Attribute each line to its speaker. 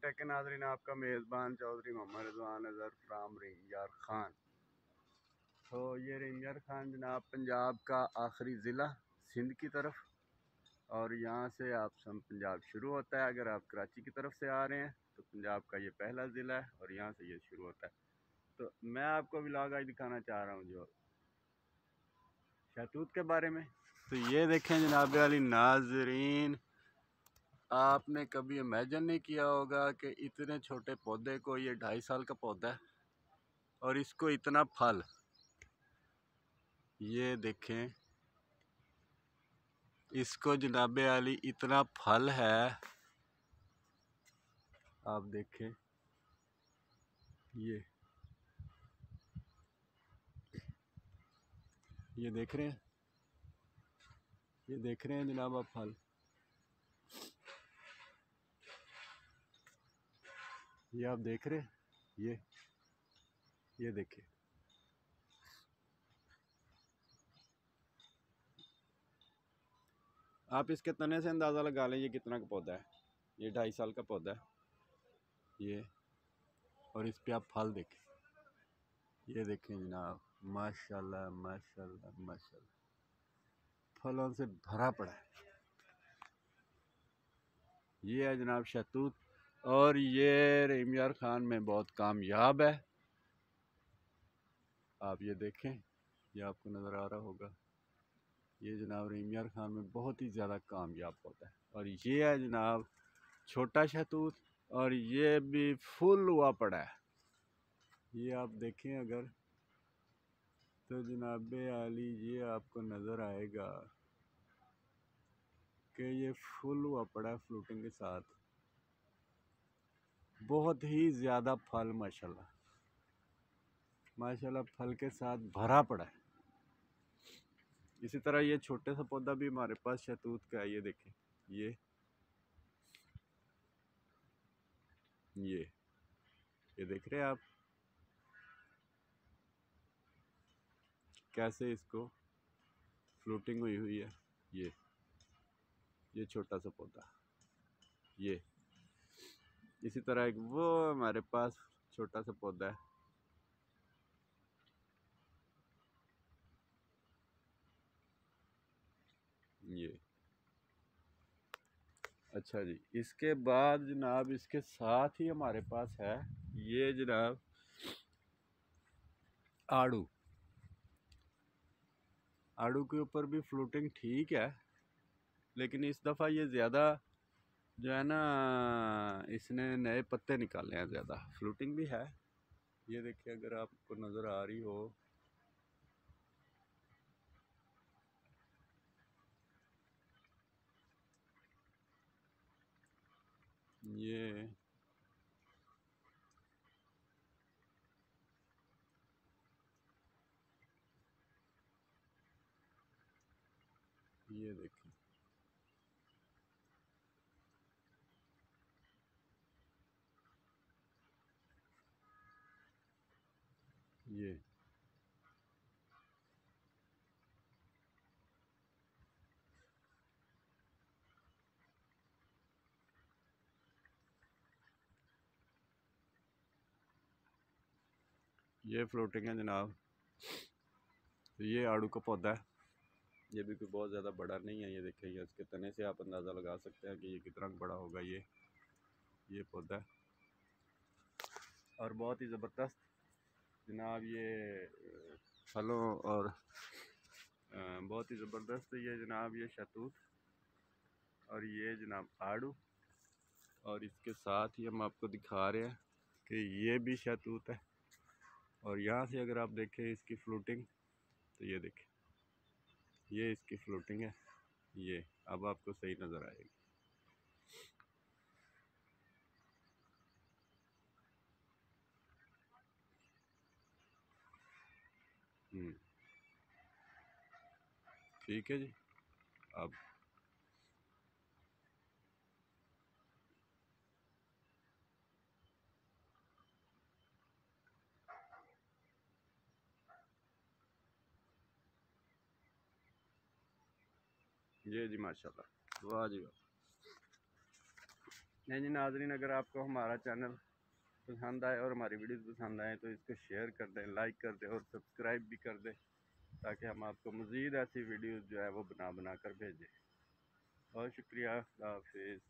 Speaker 1: Take के नाज़रीन, आपका मेज़बान चौधरी मोहम्मद रिजवान अज़हर फ्राम रेंजर खान। तो ये रेंजर खान जनाब पंजाब का आखिरी ज़िला सिंध की तरफ, और यहाँ से आप सब पंजाब शुरू होता है। अगर आप कराची की तरफ से आ रहे हैं तो पंजाब का ये पहला ज़िला है और यहाँ से ये शुरू होता है। तो मैं आपको व्लॉग आज दिखाना चाह रहा हूँ जो शहतूत के बारे में। तो ये देखें जनाब वाली नाज़रीन, आपने कभी इमेजिन नहीं किया होगा कि इतने छोटे पौधे को, ये 2.5 साल का पौधा है और इसको इतना फल। ये देखें इसको जनाबे वाली इतना फल है, आप देखें ये देख रहे हैं, ये देख रहे हैं जनाब आप फल। ये आप देख रहे हैं, ये देखिए। आप इसके तने से अंदाज़ा लगा लें ये कितना का पौधा है। ये 2.5 साल का पौधा है ये, और इस पे आप फल देखें। ये देखें जनाब, माशाल्लाह माशाल्लाह माशाल्लाह, फलों से भरा पड़ा है। ये है जनाब शहतूत, और ये रेंजर खान में बहुत कामयाब है। आप ये देखें, ये आपको नज़र आ रहा होगा, ये जनाब रेंजर खान में बहुत ही ज़्यादा कामयाब होता है। और ये है जनाब छोटा शहतूत, और ये भी फुल हुआ पड़ा है। ये आप देखें अगर तो जनाबे आली, ये आपको नज़र आएगा कि ये फुल हुआ पड़ा है फ्रूटिंग के साथ। बहुत ही ज़्यादा फल माशाल्लाह माशाल्लाह फल के साथ भरा पड़ा है। इसी तरह ये छोटे सा पौधा भी हमारे पास शहतूत का है। ये देखें, ये देख रहे हैं आप कैसे इसको फ्रूटिंग हुई हुई है। ये छोटा सा पौधा, ये इसी तरह एक वो हमारे पास छोटा सा पौधा है। ये अच्छा जी, इसके बाद जनाब इसके साथ ही हमारे पास है ये जनाब आड़ू। आड़ू के ऊपर भी फ्रूटिंग ठीक है, लेकिन इस दफ़ा ये ज़्यादा जो है ना, इसने नए पत्ते निकाले हैं, ज़्यादा फ्रूटिंग भी है। ये देखिए अगर आपको नज़र आ रही हो, ये देखिए, ये फ्रूटिंग है जनाब। तो ये आड़ू का पौधा है, ये भी कोई बहुत ज़्यादा बड़ा नहीं है। ये देखिए, ये इसके तने से आप अंदाज़ा लगा सकते हैं कि ये कितना बड़ा होगा ये पौधा है। और बहुत ही ज़बरदस्त जनाब ये फलों और बहुत ही ज़बरदस्त ये जनाब ये शहतूत, और ये जनाब आड़ू, और इसके साथ ही हम आपको दिखा रहे हैं कि ये भी शहतूत है। और यहाँ से अगर आप देखें इसकी फ्रूटिंग, तो ये देखें, ये इसकी फ्रूटिंग है। ये अब आपको सही नज़र आएगी। ठीक है जी। अब ये जी माशाल्लाह, वाह जी वाह। नहीं जी नाज़रीन, अगर आपको हमारा चैनल पसंद आए और हमारी वीडियोस पसंद आए तो इसको शेयर कर दें, लाइक कर दें और सब्सक्राइब भी कर दें, ताकि हम आपको मज़ीद ऐसी वीडियोस जो है वो बना कर भेजें। बहुत शुक्रिया, अल्लाह हाफिज़।